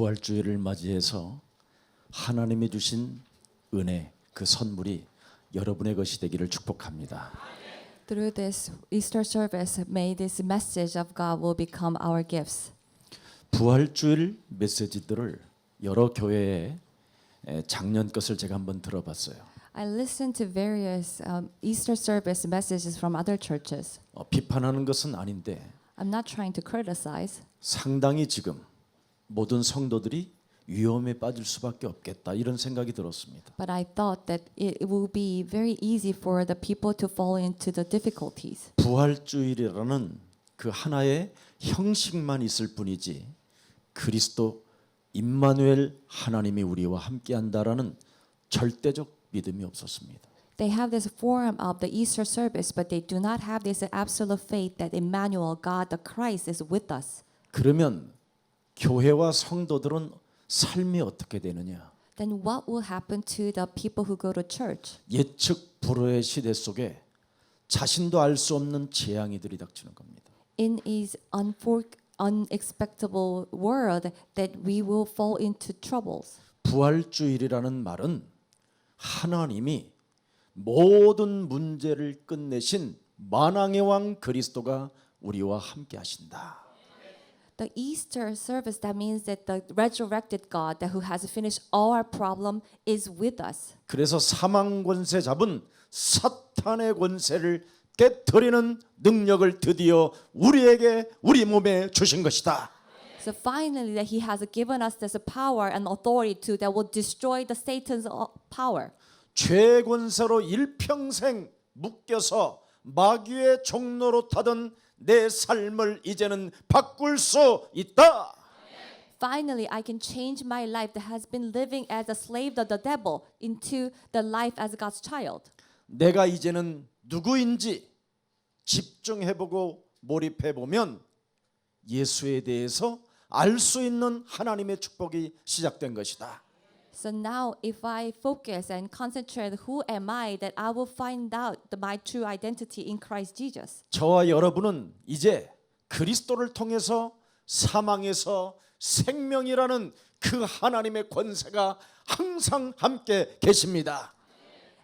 부활주일을 맞이해서 하나님이 주신 은혜, 그 선물이 여러분의 것이 되기를 축복합니다. Through this Easter service, may this message of God will become our gifts. 부활주일 메시지들을 여러 교회의 작년 것을 제가 한번 들어봤어요. I listened to various Easter service messages from other churches. 비판하는 것은 아닌데 I'm not trying to criticize, 상당히 지금 모든 성도들이 위험에 빠질 수밖에 없겠다 이런 생각이 들었습니다. but I thought that it will be very easy for the people to fall into the difficulties. 부활주일이라는 그 하나의 형식만 있을 뿐이지 그리스도 임마누엘 하나님이 우리와 함께한다라는 절대적 믿음이 없었습니다. They have this form of the Easter service, but they do not have this absolute faith that Emmanuel, God the Christ, is with us. 그러면 교회와 성도들은 삶이 어떻게 되느냐? Then what will happen to the people who go to church? 예측 불허의 시대 속에 자신도 알 수 없는 재앙이 들이닥치는 겁니다. In his unexpectable world, that we will fall into troubles. 부활주일이라는 말은 하나님이 모든 문제를 끝내신 만왕의 왕 그리스도가 우리와 함께 하신다. The Easter service, that means that the resurrected God that who has finished all our problem is with us. 그래서 사망 권세 잡은 사탄의 권세를 깨트리는 능력을 드디어 우리에게 우리 몸에 주신 것이다. So finally that he has given us this power and authority to that will destroy the Satan's power. 죄 권세로 일평생 묶여서 마귀의 종로로 타던 내 삶을 이제는 바꿀 수 있다. Finally, I can change my life that has been living as a slave of the devil into the life as God's child. 내가 이제는 누구인지 집중해보고 몰입해보면 예수에 대해서 알 수 있는 하나님의 축복이 시작된 것이다. So now if I focus and concentrate who am I, that I will find out my true identity in Christ Jesus. 저와 여러분은 이제 그리스도를 통해서 사망에서 생명이라는 그 하나님의 권세가 항상 함께 계십니다.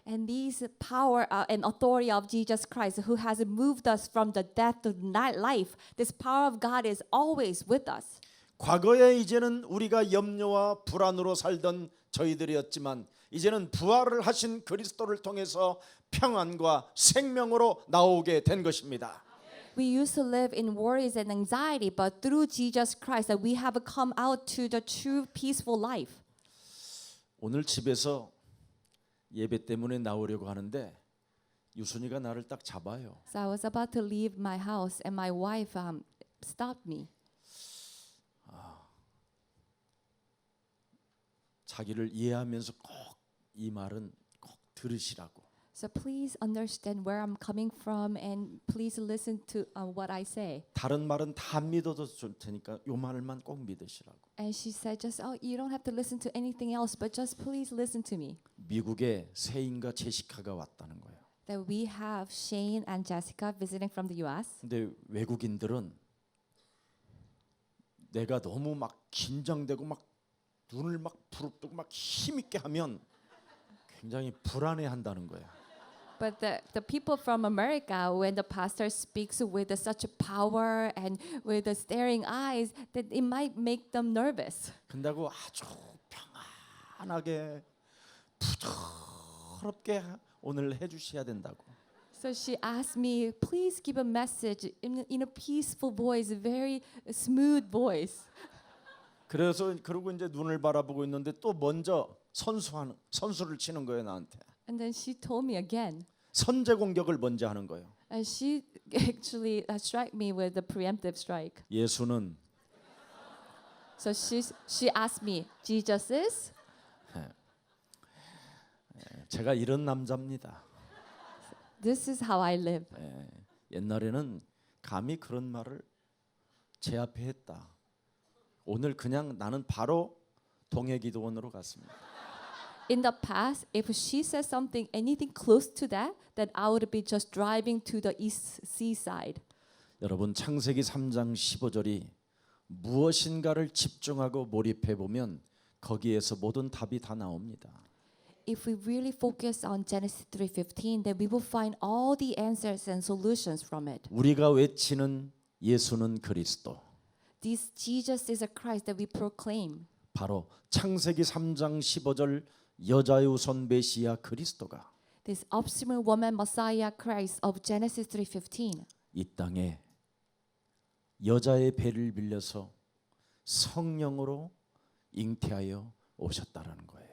And these power and authority of Jesus Christ, who has moved us from the death to life, this power of God is always with us. 과거에 이제는 우리가 염려와 불안으로 살던 저희들이었지만 이제는 부활을 하신 그리스도를 통해서 평안과 생명으로 나오게 된 것입니다. We used to live in worries and anxiety, but through Jesus Christ that we have come out to the true peaceful life. 오늘 집에서 예배 때문에 나오려고 하는데 유순이가 나를 딱 잡아요. So I was about to leave my house and my wife stopped me. 자기를 이해하면서 꼭 이 말은 꼭 들으시라고. So please understand where I'm coming from and please listen to what I say. 다른 말은 다 안 믿어도 좋을 테니까 요 말만 꼭 믿으시라고. And she said, just you don't have to listen to anything else, but just please listen to me. 미국에 세인과 제시카가 왔다는 거예요. That we have Shane and Jessica visiting from the U.S. 근데 외국인들은 내가 너무 막 긴장되고 막 눈을 막 부릅뜨고 막 힘있게 하면 굉장히 불안해한다는 거예요. But the people from America, when the pastor speaks with such power and with the staring eyes, that it might make them nervous. 근데고 아주 평안하게 부드럽게 오늘 해주셔야 된다고. So she asked me, please give a message in a peaceful voice, very smooth voice. 그래서 그러고 이제 눈을 바라보고 있는데 또 먼저 선수를 치는 거예요 나한테. And then she told me again. 선제 공격을 먼저 하는 거예요. And she actually struck me with the preemptive strike. 예수는 So she asked me, Jesus is? 제가 이런 남자입니다. This is how I live. 옛날에는 감히 그런 말을 제 앞에 했다. 오늘 그냥 나는 바로 동해기도원으로 갔습니다. In the past, if she said something, anything close to that, then I would be just driving to the east seaside. 여러분 창세기 3장 15절이 무엇인가를 집중하고 몰입해 보면 거기에서 모든 답이 다 나옵니다. If we really focus on Genesis 3:15, then we will find all the answers and solutions from it. 우리가 외치는 예수는 그리스도, This Jesus is a Christ that we proclaim. 바로 창세기 3장 15절 여자의 우선 메시아 그리스도가 This offspring woman Messiah Christ of Genesis 3:15. 이 땅에 여자의 배를 빌려서 성령으로 잉태하여 오셨다라는 거예요.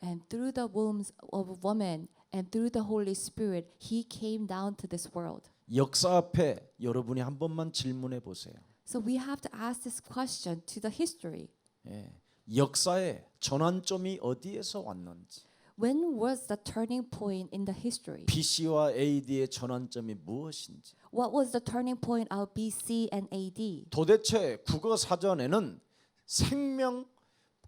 And through the wombs of a woman and through the Holy Spirit, He came down to this world. 역사 앞에 여러분이 한 번만 질문해 보세요. So we have to ask this question to the history. 예, 역사의 전환점이 어디에서 왔는지, When was the turning point in the history? BC와 AD의 전환점이 무엇인지, What was the turning point of BC and AD? 도대체 국어 사전에는 생명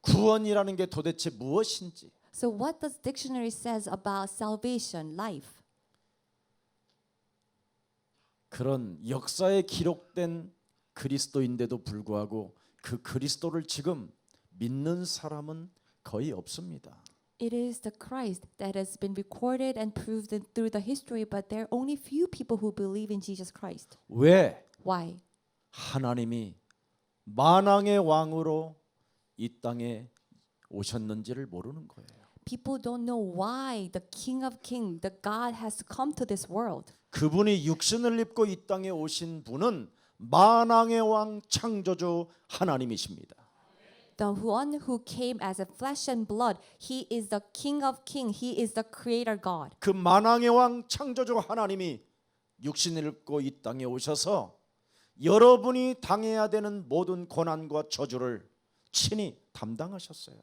구원이라는 게 도대체 무엇인지, So what does dictionary says about salvation, life? 그런 역사에 기록된 그리스도인데도 불구하고 그 그리스도를 지금 믿는 사람은 거의 없습니다. It is the Christ that has been recorded and proved through the history, but there are only few people who believe in Jesus Christ. 왜 Why? 하나님이 만왕의 왕으로 이 땅에 오셨는지를 모르는 거예요. People don't know why the King of Kings, the God has come to this world. 그분이 육신을 입고 이 땅에 오신 분은 만왕의 왕 창조주 하나님이십니다. The one who came as a flesh and blood, He is the King of Kings. He is the Creator God. 그 만왕의 왕 창조주 하나님이 육신을 입고 이 땅에 오셔서 여러분이 당해야 되는 모든 고난과 저주를 친히 담당하셨어요.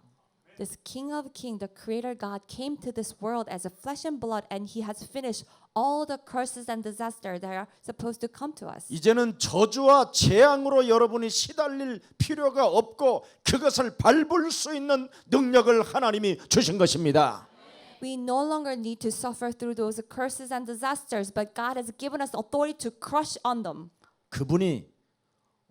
This King of Kings, the Creator God, came to this world as a flesh and blood, and He has finished all the curses and disasters that are supposed to come to us. 이제는 저주와 재앙으로 여러분이 시달릴 필요가 없고 그것을 밟을 수 있는 능력을 하나님이 주신 것입니다. We no longer need to suffer through those curses and disasters, but God has given us authority to crush on them. 그분이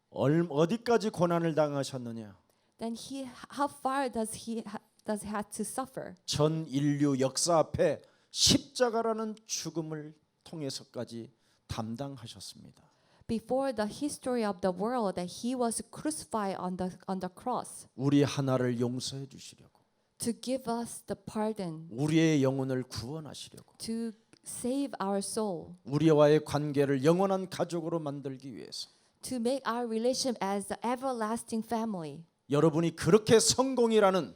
어디까지 고난을 당하셨느냐? Then how far does he have to suffer? 전 인류 역사 앞에 십자가라는 죽음을 통해서까지 담당하셨습니다. Before the history of the world, that he was crucified on the cross 우리 하나를 용서해 주시려고, to give us the pardon, 우리의 영혼을 구원하시려고, to save our soul, 우리와의 관계를 영원한 가족으로 만들기 위해서 to make our relationship as the everlasting family. 여러분이 그렇게 성공이라는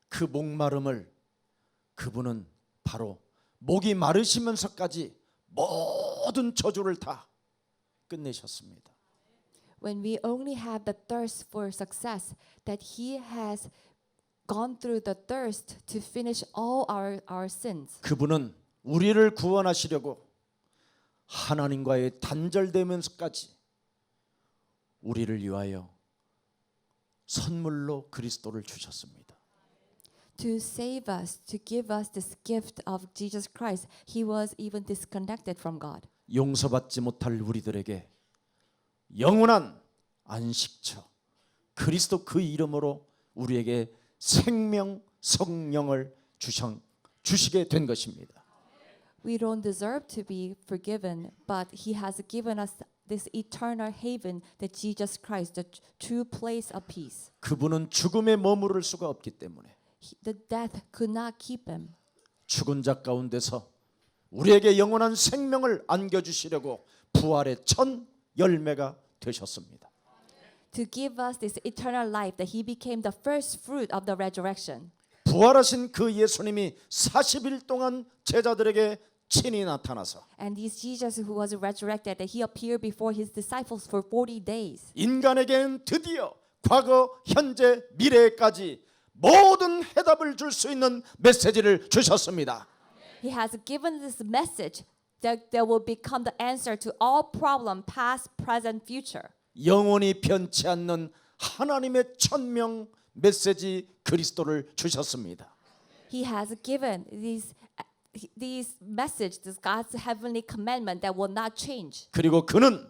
그 목마름을 그분은 바로 목이 마르시면서까지 모든 저주를 다 끝내셨습니다. When we only have the thirst for success, that he has gone through the thirst to finish all our sins. 그분은 우리를 구원하시려고 하나님과의 단절되면서까지 우리를 위하여 선물로 그리스도를 주셨습니다. To save us, to give us this gift of Jesus Christ, he was even disconnected from God. 용서받지 못할 우리들에게 영원한 안식처 그리스도 그 이름으로 우리에게 생명 성령을 주시게 된 것입니다. We don't deserve to be forgiven, but he has given us this eternal haven, that Jesus Christ, the true place of peace. 그분은 죽음에 머무를 수가 없기 때문에 The death could not keep him. 죽은 자 가운데서 우리에게 영원한 생명을 안겨주시려고 부활의 첫 열매가 되셨습니다. To give us this eternal life, that he became the first fruit of the resurrection. 부활하신 그 예수님이 40일 동안 제자들에게 친히 나타나서 And this Jesus who was resurrected, that he appeared before his disciples for 40 days. 인간에게는 드디어 과거, 현재, 미래까지 모든 해답을 줄 수 있는 메시지를 주셨습니다. He has given this message that there will become the answer to all problem, past, present, future. 영원히 변치 않는 하나님의 천명 메시지 그리스도를 주셨습니다. He has given these message, this God's heavenly commandment that will not change. 그리고 그는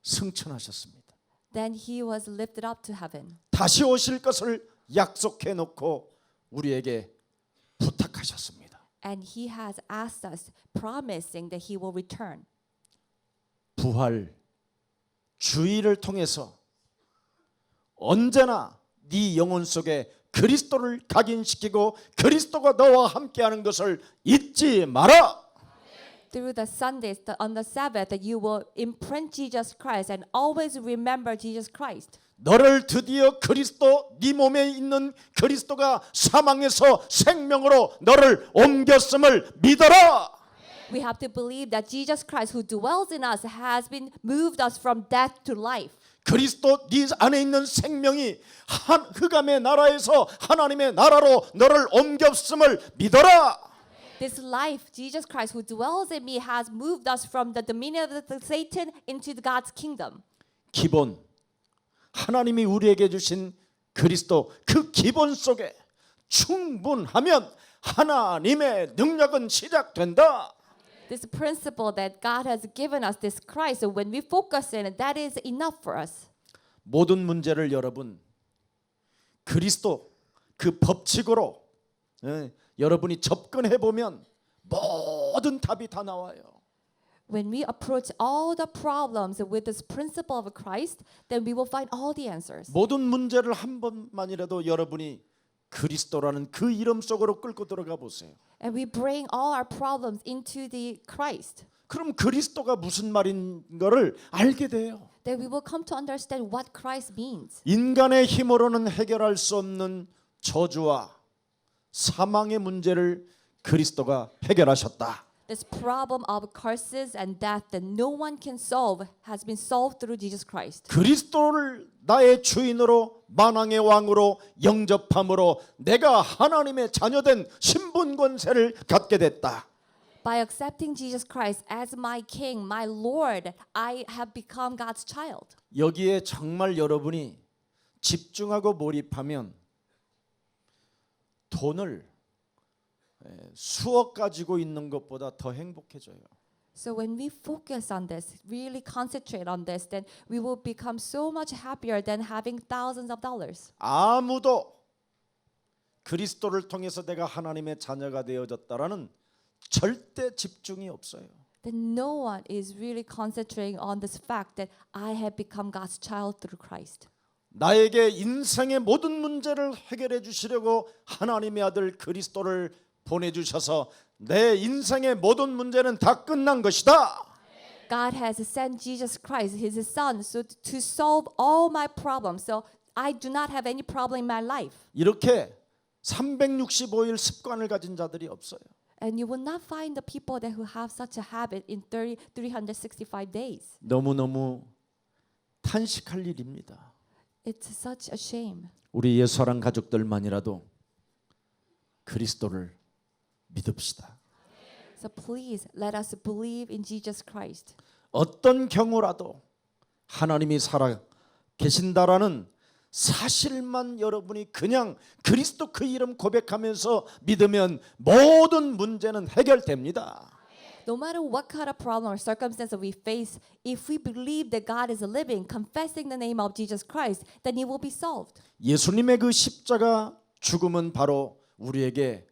승천하셨습니다. then he was lifted up to heaven. 다시 오실 것을 약속해 놓고 우리에게 부탁하셨습니다. And he has asked us, promising that he will return. 부활 주의를 통해서 언제나 네 영혼 속에 그리스도를 각인시키고 그리스도가 너와 함께하는 것을 잊지 마라. Through the Sundays, on the Sabbath, that you will imprint Jesus Christ and always remember Jesus Christ. 너를 드디어 그리스도 네 몸에 있는 그리스도가 사망에서 생명으로 너를 옮겼음을 믿어라. We have to believe that Jesus Christ, who dwells in us, has been moved us from death to life. 그리스도 네 안에 있는 생명이 흑암의 나라에서 하나님의 나라로 너를 옮겼음을 믿어라. This life, Jesus Christ, who dwells in me, has moved us from the dominion of Satan into God's kingdom. 기본 하나님이 우리에게 주신 그리스도 그 기본 속에 충분하면 하나님의 능력은 시작된다. This principle that God has given us, this Christ, so when we focus in it, that is enough for us. 모든 문제를 여러분 그리스도 그 법칙으로 여러분이 접근해 보면 모든 답이 다 나와요. When we approach all the problems with this principle of Christ, then we will find all the answers. 모든 문제를 한 번만이라도 여러분이 그리스도라는 그 이름 속으로 끌고 들어가 보세요. And we bring all our problems into the Christ. 그럼 그리스도가 무슨 말인 거를 알게 돼요. Then we will come to understand what Christ means. 인간의 힘으로는 해결할 수 없는 저주와 사망의 문제를 그리스도가 해결하셨다. This problem of curses and death that no one can solve has been solved through Jesus Christ. 그리스도를 나의 주인으로 만왕의 왕으로 영접함으로 내가 하나님의 자녀된 신분 권세를 갖게 됐다. By accepting Jesus Christ as my King, my Lord, I have become God's child. 여기에 정말 여러분이 집중하고 몰입하면 돈을 수억 가지고 있는 것보다 더 행복해져요. So when we focus on this, really concentrate on this, then we will become so much happier than having thousands of dollars. 아무도 그리스도를 통해서 내가 하나님의 자녀가 되어졌다라는 절대 집중이 없어요. Then no one is really concentrating on this fact that I have become God's child through Christ. 나에게 인생의 모든 문제를 해결해 주시려고 하나님의 아들 그리스도를 보내주셔서 내 인생의 모든 문제는 다 끝난 것이다. God has sent Jesus Christ, His Son, so to solve all my problems. So I do not have any problem in my life. 이렇게 365일 습관을 가진 자들이 없어요. And you will not find the people that who have such a habit in 365 days. 너무너무 탄식할 일입니다. It's such a shame. 우리 예수사랑 가족들만이라도 그리스도를 믿읍시다. So please let us believe in Jesus Christ. 어떤 경우라도 하나님이 살아 계신다라는 사실만 여러분이 그냥 그리스도 그 이름 고백하면서 믿으면 모든 문제는 해결됩니다. No matter what kind of problem or circumstance we face, if we believe that God is living, confessing the name of Jesus Christ, then it will be solved. 예수님의 그 십자가 죽음은 바로 우리에게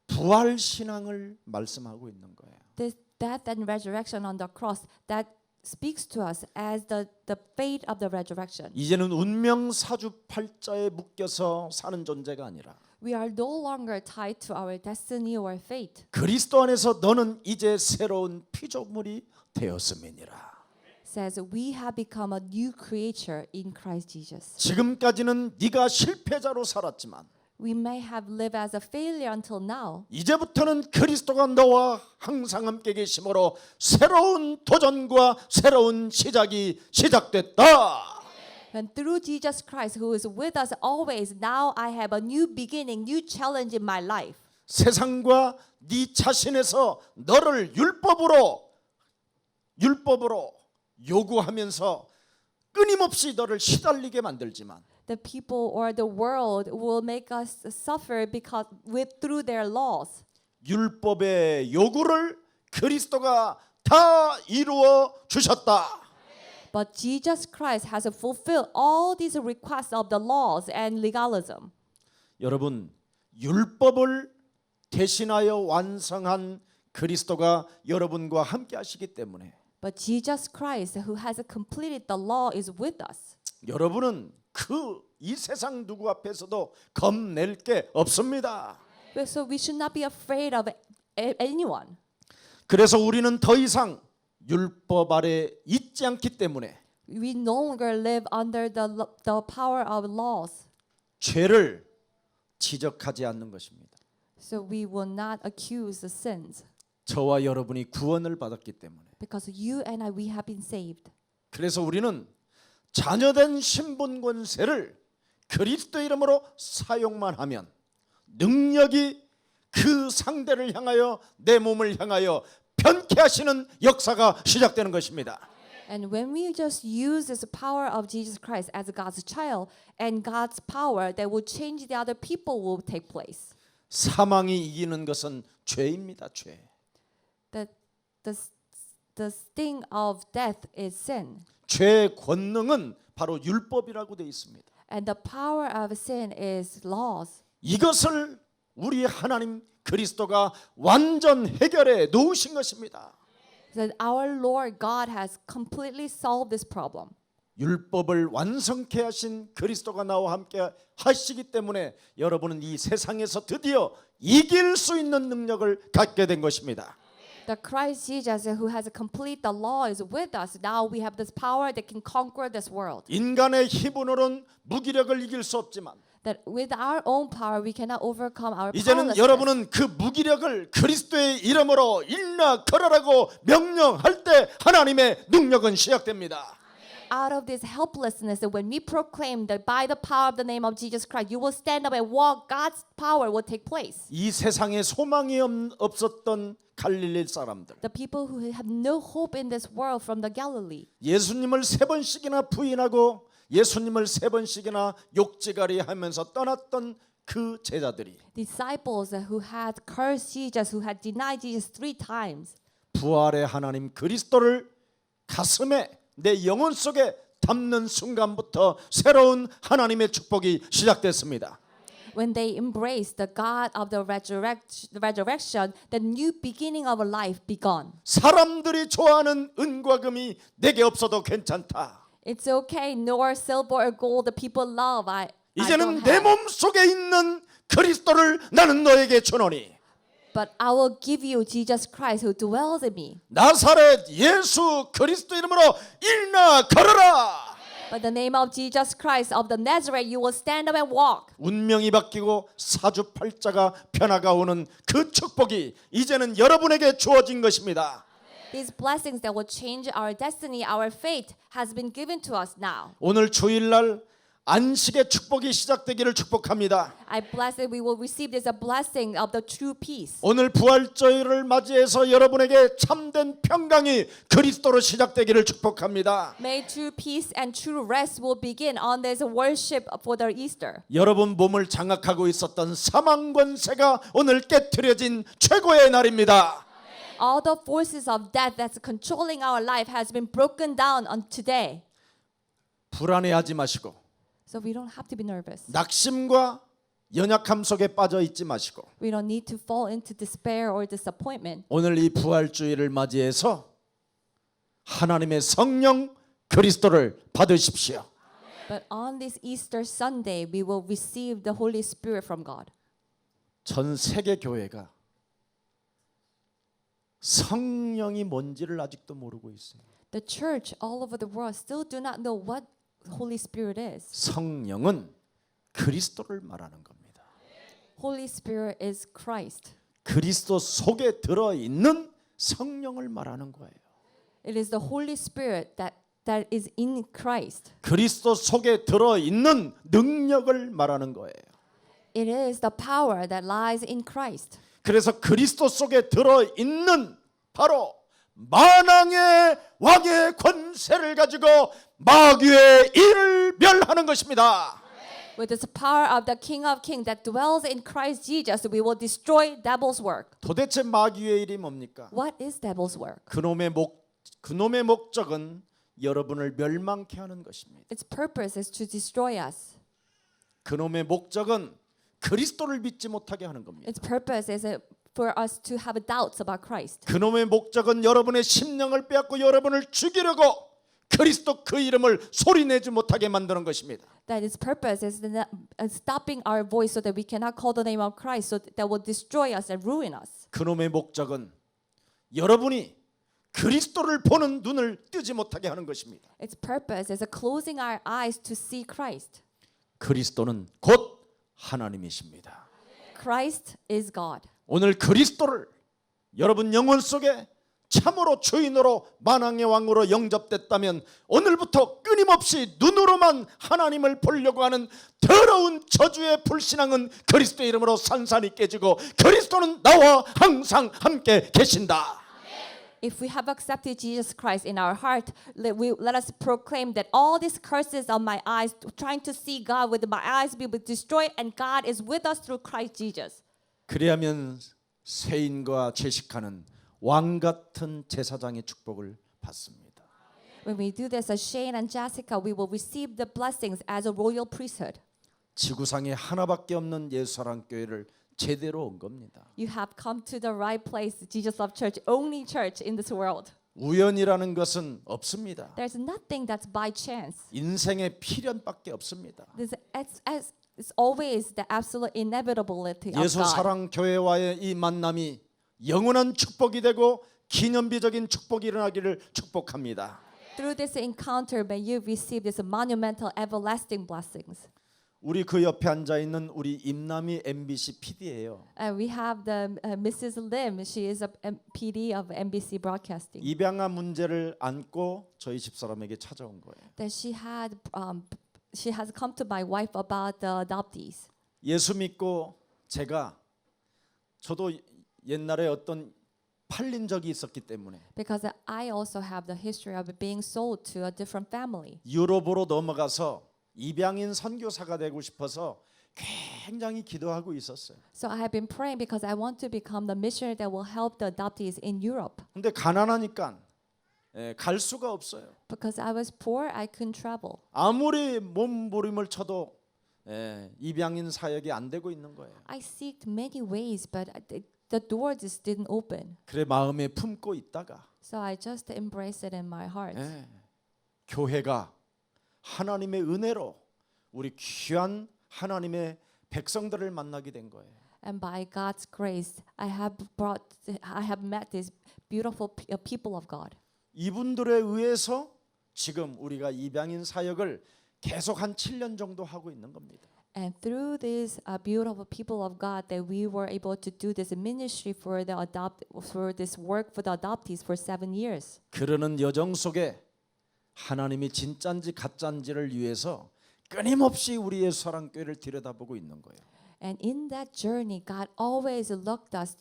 부활 신앙을 말씀하고 있는 거예요. This death and resurrection on the cross that speaks to us as the fate of the resurrection. 이제는 운명 사주팔자에 묶여서 사는 존재가 아니라 We are no longer tied to our destiny or fate. 그리스도 안에서 너는 이제 새로운 피조물이 되었음이니라. Says we have become a new creature in Christ Jesus. 지금까지는 네가 실패자로 살았지만 We may have lived as a failure until now. 이제부터는 그리스도가 너와 항상 함께 계심으로 새로운 도전과 새로운 시작이 시작됐다. And through Jesus Christ, who is with us always, now I have a new beginning, new challenge in my life. 세상과 네 자신에서 너를 율법으로 요구하면서 끊임없이 너를 시달리게 만들지만 The people or the world will make us suffer because through their laws. 율법의 요구를 그리스도가 다 이루어 주셨다. But Jesus Christ has fulfilled all these requests of the laws and legalism. 여러분, 율법을 대신하여 완성한 그리스도가 여러분과 함께 하시기 때문에 But Jesus Christ, who has completed the law, is with us. 여러분은 이 세상 누구 앞에서도 겁낼 게 없습니다. So we should not be afraid of anyone. 그래서 우리는 더 이상 율법 아래 있지 않기 때문에 We no longer live under the power of laws. 죄를 지적하지 않는 것입니다. So we will not accuse the sins. 저와 여러분이 구원을 받았기 때문에. Because you and I, we have been saved. 그래서 우리는 자녀된 신분 권세를 그리스도 이름으로 사용만 하면 능력이 그 상대를 향하여 내 몸을 향하여 변케 하시는 역사가 시작되는 것입니다. And when we just use this power of Jesus Christ as God's child and God's power that will change the other people will take place. 사망이 이기는 것은 죄입니다. 죄. The sting of death is sin. 죄의 권능은 바로 율법이라고 되어 있습니다. And the power of sin is laws. 이것을 우리 하나님 그리스도가 완전 해결해 놓으신 것입니다. That our Lord God has completely solved this problem. 율법을 완성케 하신 그리스도가 나와 함께 하시기 때문에 여러분은 이 세상에서 드디어 이길 수 있는 능력을 갖게 된 것입니다. The Christ Jesus who has complete the law is with us. Now we have this power that can conquer this world. 인간의 힘으로는 무기력을 이길 수 없지만 That with our own power we cannot overcome our 이제는 powerlessness. 여러분은 그 무기력을 그리스도의 이름으로 일나 걸어라고 명령할 때 하나님의 능력은 시작됩니다. Out of this helplessness, that when we proclaim that by the power of the name of Jesus Christ, you will stand up and walk, God's power will take place. 이 세상에 소망이 없었던 갈릴리 사람들, The people who have no hope in this world from the Galilee, 예수님을 3번씩이나 부인하고 예수님을 3번씩이나 욕지가리 하면서 떠났던 그 제자들이 disciples who had cursed Jesus, who had denied Jesus 3 times, 부활의 하나님 그리스도를 가슴에 내 영혼 속에 담는 순간부터 새로운 하나님의 축복이 시작됐습니다. when they embraced the God of the resurrection, the new beginning of a life begun. 사람들이 좋아하는 은과 금이 내게 없어도 괜찮다. It's okay, nor silver or gold the people love. I 이제는 don't 내 have. 몸 속에 있는 그리스도를 나는 너에게 주노니 But I will give you Jesus Christ who dwells in me. 나사렛 예수 그리스도 이름으로 일나 걸어라. By the name of Jesus Christ of the Nazareth, you will stand up and walk. 운명이 바뀌고 사주팔자가 변화가 오는 그 축복이 이제는 여러분에게 주어진 것입니다. These blessings that will change our destiny, our fate, has been given to us now. 오늘 주일날 안식의 축복이 시작되기를 축복합니다. I bless that we will receive this a blessing of the true peace. 오늘 부활절을 맞이해서 여러분에게 참된 평강이 그리스도로 시작되기를 축복합니다. May true peace and true rest will begin on this worship for the Easter. 여러분 몸을 장악하고 있었던 사망 권세가 오늘 깨트려진 최고의 날입니다. All the forces of death that's controlling our life has been broken down on today. 불안해하지 마시고 So we don't have to be nervous. 낙심과 연약함 속에 빠져 있지 마시고 We don't need to fall into despair or disappointment. 오늘 이 부활주의를 맞이해서 하나님의 성령 그리스도를 받으십시오. But on this Easter Sunday, we will receive the Holy Spirit from God. 전 세계 교회가 성령이 뭔지를 아직도 모르고 있어요. The church all over the world still do not know what Holy Spirit is. 성령은 그리스도를 말하는 겁니다. Holy Spirit is Christ. 그리스도 속에 들어 있는 성령을 말하는 거예요. It is the Holy Spirit that is in Christ. 그리스도 속에 들어 있는 능력을 말하는 거예요. It is the power that lies in Christ. 그래서 그리스도 속에 들어 있는 바로 만왕의 왕의 권세를 가지고 마귀의 일을 멸하는 것입니다. With this power of the King of Kings that dwells in Christ Jesus, we will destroy devil's work. 도대체 마귀의 일이 뭡니까? What is devil's work? 그놈의 목적은 여러분을 멸망케 하는 것입니다. Its purpose is to destroy us. 그놈의 목적은 그리스도를 믿지 못하게 하는 겁니다. Its purpose is for us to have doubts about Christ. 그놈의 목적은 여러분의 심령을 빼앗고 여러분을 죽이려고 그리스도 그 이름을 소리내지 못하게 만드는 것입니다. That its purpose is stopping our voice so that we cannot call the name of Christ, so that will destroy us and ruin us. 그놈의 목적은 여러분이 그리스도를 보는 눈을 뜨지 못하게 하는 것입니다. Its purpose is closing our eyes to see Christ. 그리스도는 곧 하나님이십니다. Christ is God. 오늘 그리스도를 여러분 영혼 속에 참으로 주인으로 만왕의 왕으로 영접됐다면 오늘부터 끊임없이 눈으로만 하나님을 보려고 하는 더러운 저주의 불신앙은 그리스도의 이름으로 산산이 깨지고 그리스도는 나와 항상 함께 계신다. If we have accepted Jesus Christ in our heart, let us proclaim that all these curses on my eyes, trying to see God with my eyes, be destroyed, and God is with us through Christ Jesus. 그래야면 세인과 제시카는 왕 같은 제사장의 축복을 받습니다. When we do this, as Shane and Jessica, we will receive the blessings as a royal priesthood. 지구상에 하나밖에 없는 예수사랑교회를 제대로 온 겁니다. You have come to the right place, Jesus Love Church, only church in this world. 우연이라는 것은 없습니다. There's nothing that's by chance. 인생의 필연밖에 없습니다. It's always the absolute inevitability of 예수 God. 사랑 교회와의 이 만남이 영원한 축복이 되고 기념비적인 축복이 일어나기를 축복합니다. Through this encounter, may you receive this monumental, everlasting blessings. 우리 그 옆에 앉아 있는 우리 임남이 MBC PD예요. We have the Mrs. Lim. She is a PD of NBC Broadcasting. 입양아 문제를 안고 저희 집사람에게 찾아온 거예요. That she has come to my wife about the adoptees. 예수 믿고 저도 옛날에 어떤 팔린 적이 있었기 때문에 Because I also have the history of being sold to a different family. 유럽으로 넘어가서 입양인 선교사가 되고 싶어서 굉장히 기도하고 있었어요. So I have been praying because I want to become the missionary that will help the adoptees in Europe. 근데 가난하니까 갈 수가 없어요. Because I was poor, I couldn't travel. 아무리 몸부림을 쳐도 입양인 사역이 안 되고 있는 거예요. I seeked many ways, but the door just didn't open. 그래 마음에 품고 있다가 So I just embraced it in my heart. 교회가 하나님의 은혜로 우리 귀한 하나님의 백성들을 만나게 된 거예요. And by God's grace, I have met these beautiful people of God. 이분들에 의해서 지금 우리가 입양인 사역을 계속 한 7년 정도 하고 있는 겁니다. And through these beautiful people of God, that we were able to do this ministry for this work for the adoptees for 7 years. 그러는 여정 속에 하나님이 진짜인지 가짜인지를 위해서 끊임없이 우리 예수 사랑교회를 들여다보고 있는 거예요. And in that journey, God always looked us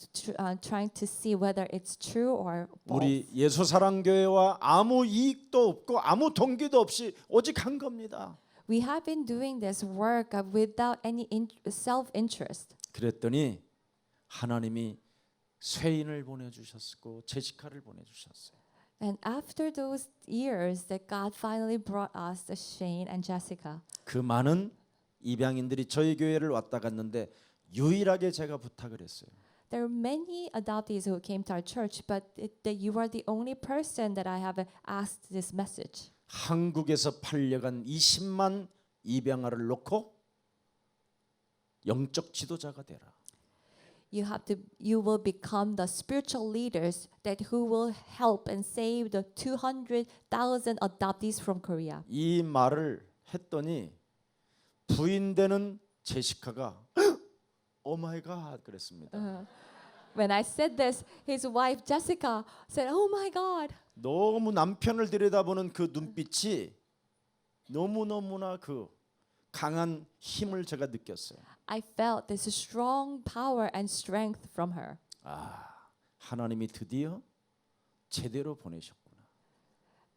trying to see whether it's true or false. 우리 예수 사랑교회와 아무 이익도 없고 아무 동기도 없이 오직 한 겁니다. We have been doing this work without any self-interest. 그랬더니 하나님이 쇠인을 보내주셨고 제시카를 보내주셨어요. And after those years, that God finally brought us Shane and Jessica. 그 많은 입양인들이 저희 교회를 왔다 갔는데 유일하게 제가 부탁을 했어요. There are many adoptees who came to our church, but that you are the only person that I have asked this message. 한국에서 팔려간 20만 입양아를 놓고 영적 지도자가 되라. You will become the spiritual leaders who will help and save the 200,000 adoptees from Korea. 이 말을 했더니 부인 되는 제시카가 오 마이 갓 그랬습니다. When I said this, his wife Jessica said, "Oh my God." 너무 남편을 들여다보는 그 눈빛이 너무너무나 그 강한 힘을 제가 느꼈어요. I felt this strong power and strength from her. 하나님이 드디어 제대로 보내셨구나.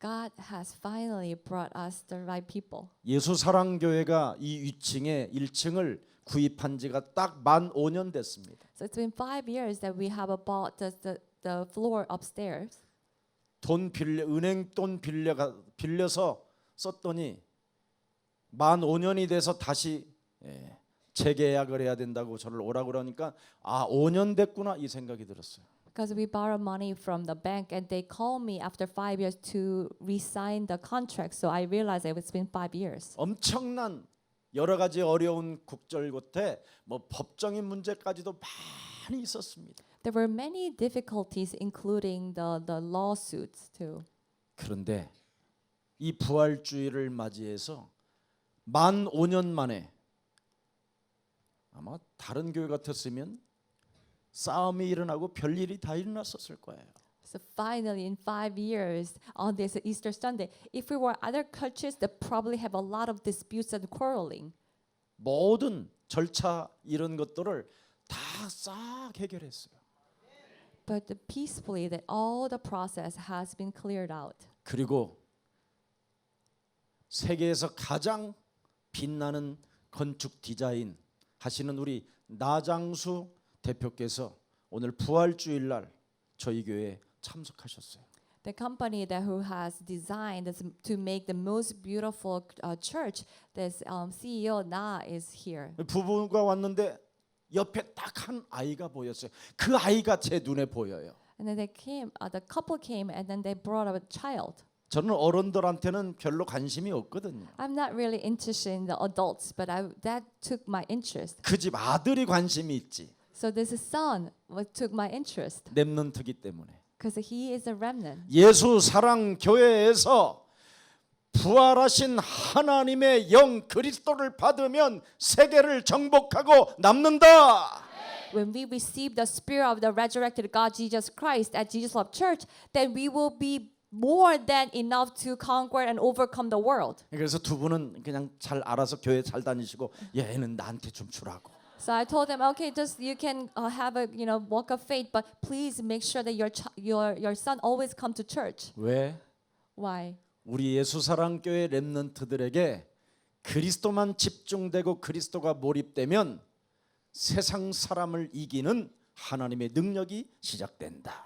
God has finally brought us the right people. 예수 사랑교회가 이 위층에 1층을 구입한 지가 딱 만 5년 됐습니다. So it's been 5 years that we have bought the floor upstairs. 은행 돈 빌려서 썼더니 만 5년이 돼서 다시 재계약을 해야 된다고 저를 오라고 그러니까 5년 됐구나 이 생각이 들었어요. Because we borrow money from the bank and they call me after 5 years to re-sign the contract. So I realized it's been 5 years. 엄청난 여러 가지 어려운 국절 겉에 뭐 법적인 문제까지도 많이 있었습니다. There were many difficulties, including the lawsuits too. 그런데 이 부활주의를 맞이해서 만 5년 만에 아마 다른 교회 같았으면 싸움이 일어나고 별일이 다 일어났었을 거예요. So finally, in 5 years, on this Easter Sunday, if we were other cultures, they probably have a lot of disputes and quarreling. 모든 절차 이런 것들을 다 싹 해결했어요. But peacefully, that all the process has been cleared out. 그리고 세계에서 가장 빛나는 건축 디자인 하시는 우리 나장수 대표께서 오늘 부활주일 날 저희 교회에 참석하셨어요. The company who has designed this to make the most beautiful church, this CEO Na is here. 부부가 왔는데 옆에 딱 한 아이가 보였어요. 그 아이가 제 눈에 보여요. And then they came, the couple came, and then they brought up a child. 저는 어른들한테는 별로 관심이 없거든요. I'm not really interested in the adults, but that took my interest. 그 집 아들이 관심이 있지. So this son what took my interest 렘넌트기 때문에. because he is a remnant. 예수 사랑 교회에서 부활하신 하나님의 영 그리스도를 받으면 세계를 정복하고 남는다. When we receive the spirit of the resurrected God Jesus Christ at Jesus Love Church, then we will be more than enough to conquer and overcome the world. 그래서 두 분은 그냥 잘 알아서 교회 잘 다니시고 얘는 나한테 좀 주라고. So I told them, okay, just you can have a walk of faith, but please make sure that your son always come to church. 왜? Why? 우리 예수사랑교회 렘넌트들에게 그리스도만 집중되고 그리스도가 몰입되면 세상 사람을 이기는 하나님의 능력이 시작된다.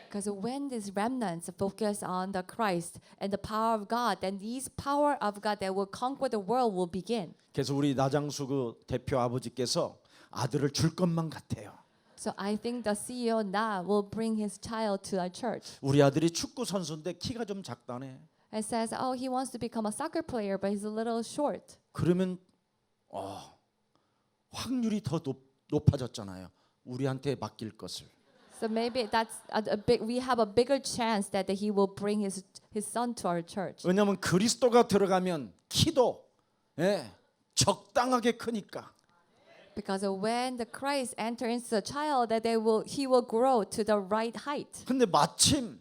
Because when these remnants focus on the Christ and the power of God, then these power of God that will conquer the world will begin. 그래서 우리 나장수 그 대표 아버지께서 아들을 줄 것만 같아요. So I think the CEO now will bring his child to our church. 우리 아들이 축구 선수인데 키가 좀 작다네. And says, oh, he wants to become a soccer player, but he's a little short. 그러면 확률이 더 높아졌잖아요. 우리한테 맡길 것을. So maybe that's we have a bigger chance that he will bring his son to our church. 왜냐하면 그리스도가 들어가면 키도 적당하게 크니까. Because when the Christ enters into the child, that he will grow to the right height. 근데 마침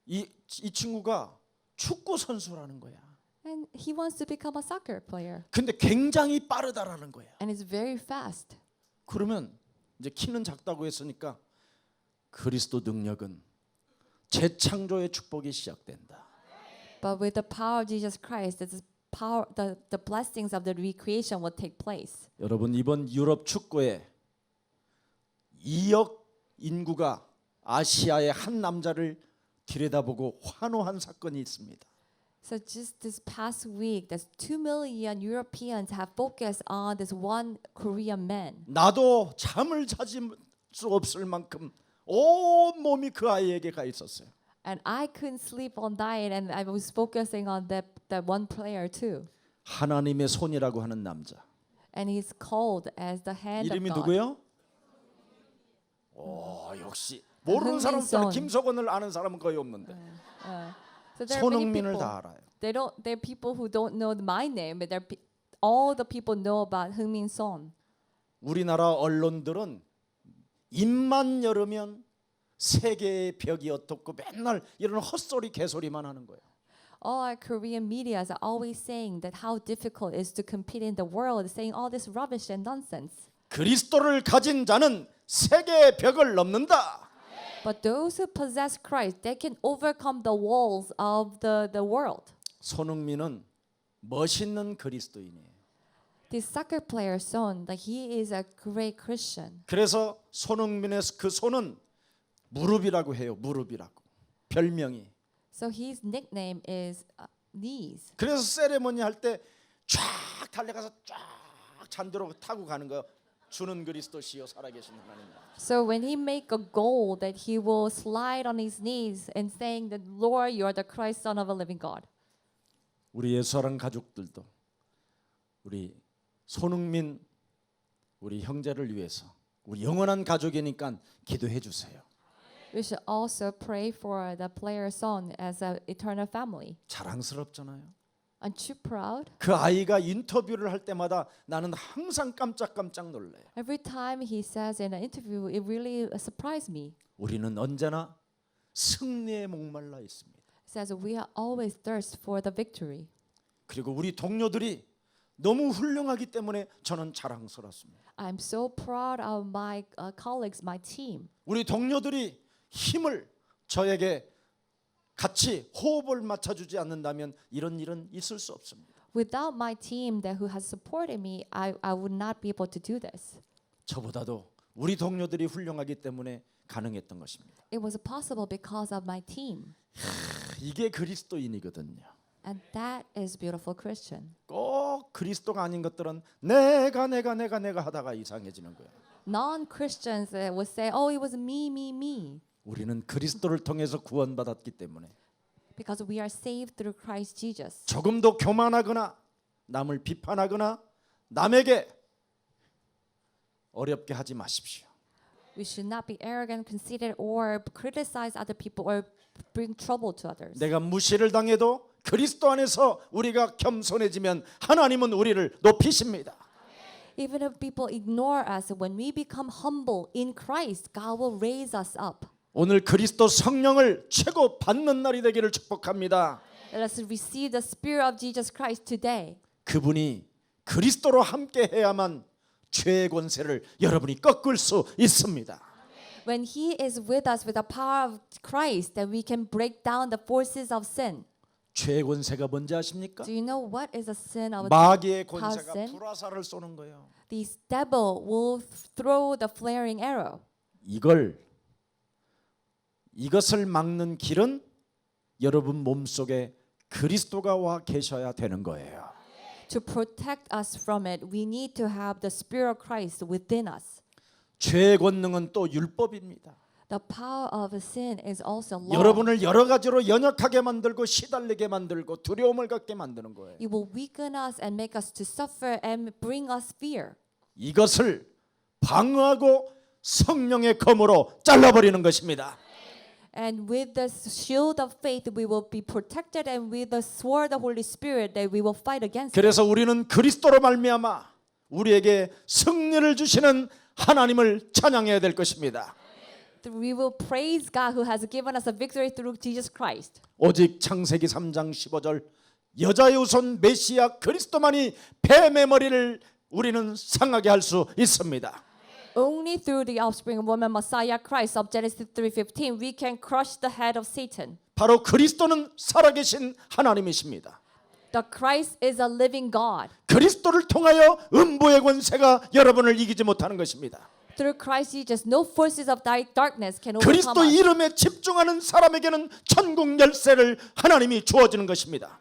이 친구가 축구 선수라는 거야. And he wants to become a soccer player. 근데 굉장히 빠르다라는 거야. And it's very fast. 그러면 이제 키는 작다고 했으니까 그리스도 능력은 재창조의 축복이 시작된다. But with the power of Jesus Christ, the blessings of the recreation will take place. 여러분 이번 유럽 축구에 2억 인구가 아시아의 한 남자를 들여다보고 환호한 사건이 있습니다. So just this past week, there's 2 million Europeans have focused on this one Korean man. 나도 잠을 자지 수 없을 만큼 온 몸이 그 아이에게 가 있었어요. And I couldn't sleep all night, and I was focusing on that one player too. 하나님의 손이라고 하는 남자. And he's called as the hand of 이름이 God. 누구요? 역시 모르는 사람 흥민son. 김석원을 아는 사람은 거의 없는데. So there are many 손흥민을 people. 다 알아요. There are people who don't know my name, but all the people know about Heung-min-son. 우리나라 언론들은 입만 열으면 세계의 벽이 어떻고 맨날 이런 헛소리 개소리만 하는 거예요. All our Korean medias are always saying that how difficult it is to compete in the world, saying all this rubbish and nonsense. 그리스도를 가진 자는 세계의 벽을 넘는다. But those who possess Christ, they can overcome the walls of the world. 손흥민은 멋있는 그리스도인이에요. This soccer player's son, like he is a great Christian. 그래서 손흥민의 그 손은 무릎이라고 해요. 무릎이라고. 별명이. So his nickname is Knees. 그래서 세레모니 할 때 쫙 달려가서 쫙 잔디로 타고 가는 거 주는 그리스도시요 살아계신 하나님. So when he make a goal that he will slide on his knees and saying that Lord, you are the Christ Son of a living God. 우리 예수사랑 가족들도 우리 손흥민 우리 형제를 위해서 우리 영원한 가족이니까 기도해 주세요. We should also pray for the player's son as an eternal family. 자랑스럽잖아요. Aren't you proud? 그 아이가 인터뷰를 할 때마다 나는 항상 깜짝깜짝 놀래요. Every time he says in an interview, it really surprised me. 우리는 언제나 승리에 목말라 있습니다. It says we are always thirst for the victory. 그리고 우리 동료들이 너무 훌륭하기 때문에 저는 자랑스럽습니다. I'm so proud of my colleagues, my team. 우리 동료들이 힘을 저에게 같이 호흡을 맞춰주지 않는다면 이런 일은 있을 수 없습니다. Without my team that who has supported me, I would not be able to do this. 저보다도 우리 동료들이 훌륭하기 때문에 가능했던 것입니다. It was possible because of my team. 이게 그리스도인이거든요. And that is beautiful Christian. 꼭 그리스도가 아닌 것들은 내가 하다가 이상해지는 거예요. Non-Christians would say, "Oh, it was me." 우리는 그리스도를 통해서 구원받았기 때문에 Because we are saved through Christ Jesus. 조금도 교만하거나 남을 비판하거나 남에게 어렵게 하지 마십시오. We should not be arrogant, conceited, or criticize other people or bring trouble to others. 내가 무시를 당해도 그리스도 안에서 우리가 겸손해지면 하나님은 우리를 높이십니다. Even if people ignore us, when we become humble in Christ, God will raise us up. 오늘 그리스도 성령을 최고 받는 날이 되기를 축복합니다. Let us receive the Spirit of Jesus Christ today. 그분이 그리스도로 함께 해야만 죄의 권세를 여러분이 꺾을 수 있습니다. When He is with us with the power of Christ, then we can break down the forces of sin. 죄의 권세가 뭔지 아십니까? Do you know what is the sin of 마귀의 power of 권세가 sin? 불화살을 쏘는 거예요. This devil will throw the flaring arrow. 이것을 막는 길은 여러분 몸속에 그리스도가 와 계셔야 되는 거예요. To protect us from it, we need to have the Spirit of Christ within us. 죄의 권능은 또 율법입니다. The power of sin is also law. 여러분을 여러 가지로 연약하게 만들고 시달리게 만들고 두려움을 갖게 만드는 거예요. It will weaken us and make us to suffer and bring us fear. 이것을 방어하고 성령의 검으로 잘라버리는 것입니다. And with the shield of faith, we will be protected, and with the sword of the Holy Spirit, that we will fight against it. 그래서 우리는 그리스도로 말미암아 우리에게 승리를 주시는 하나님을 찬양해야 될 것입니다. We will praise God who has given us a victory through Jesus Christ. 오직 창세기 3장 15절 여자의 후손 메시아 그리스도만이 뱀의 머리를 우리는 상하게 할 수 있습니다. Only through the offspring of woman Messiah Christ of Genesis 3:15 we can crush the head of Satan. 바로 그리스도는 살아계신 하나님이십니다. The Christ is a living God. 그리스도를 통하여 음부의 권세가 여러분을 이기지 못하는 것입니다. Through Christ Jesus, no forces of darkness can overcome 그리스도 us. 이름에 집중하는 사람에게는 천국 열쇠를 하나님이 주어주는 것입니다.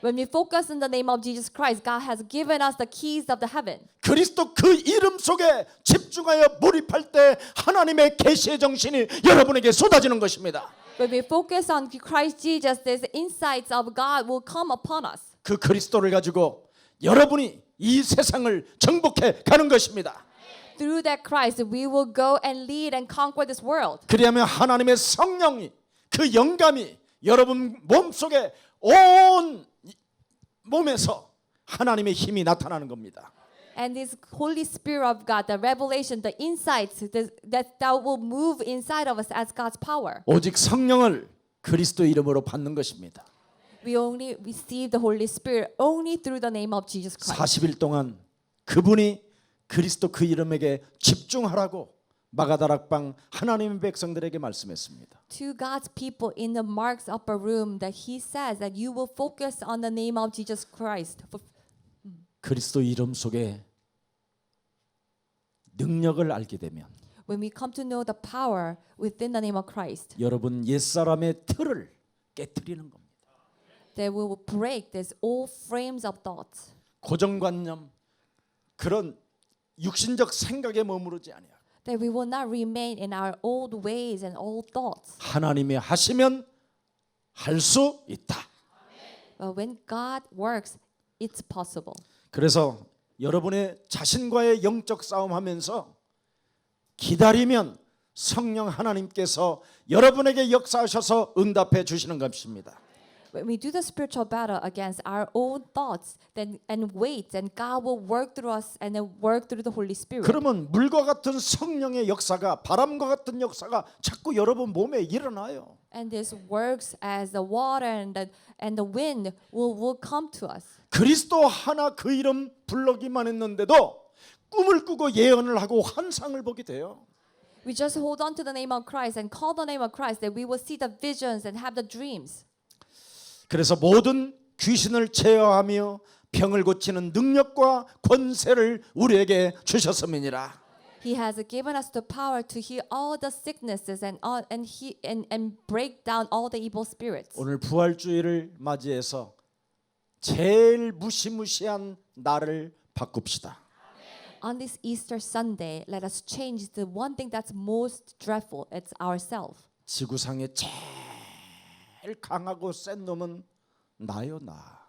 When we focus on the name of Jesus Christ, God has given us the keys of the heaven. 그리스도 그 이름 속에 집중하여 몰입할 때 하나님의 계시의 정신이 여러분에게 쏟아지는 것입니다. When we focus on Christ Jesus, the insights of God will come upon us. 그 그리스도를 가지고 여러분이 이 세상을 정복해 가는 것입니다. Through that Christ, we will go and lead and conquer this world. 그리하면 하나님의 성령이 그 영감이 여러분 몸속에 온 몸에서 하나님의 힘이 나타나는 겁니다. And this Holy Spirit of God, the revelation, the insights that will move inside of us as God's power. 오직 성령을 그리스도 이름으로 받는 것입니다. We only receive the Holy Spirit only through the name of Jesus Christ. 40일 동안 그분이 그리스도 그 이름에게 집중하라고 마가다락방 하나님의 백성들에게 말씀했습니다. To God's people in the Mark's upper room, that He says that you will focus on the name of Jesus Christ. 그리스도 이름 속에 능력을 알게 되면 when we come to know the power within the name of Christ, 여러분 옛사람의 틀을 깨뜨리는 겁니다. that we will break these old frames of thoughts. 고정관념 그런 육신적 생각에 머무르지 아니하고 That we will not remain in our old ways and old thoughts. 하나님이 하시면 할 수 있다. But when God works, it's possible. 그래서 여러분의 자신과의 영적 싸움하면서 기다리면 성령 하나님께서 여러분에게 역사하셔서 응답해 주시는 것입니다. When we do the spiritual battle against our own thoughts, then and wait, and God will work through us and then work through the Holy Spirit. 그러면 물과 같은 성령의 역사가 바람과 같은 역사가 자꾸 여러분 몸에 일어나요. And this works as the water and the wind will come to us. 그리스도 하나 그 이름 불러기만 했는데도 꿈을 꾸고 예언을 하고 환상을 보게 돼요. We just hold on to the name of Christ and call the name of Christ, that we will see the visions and have the dreams. 그래서 모든 귀신을 제어하며 병을 고치는 능력과 권세를 우리에게 주셨음이니라. He has given us the power to heal all the sicknesses and break down all the evil spirits. 오늘 부활주의를 맞이해서 제일 무시무시한 나를 바꿉시다. On this Easter Sunday, let us change the one thing that's most dreadful. It's ourselves. 지구상에 제일 강하고 센 놈은 나요 나.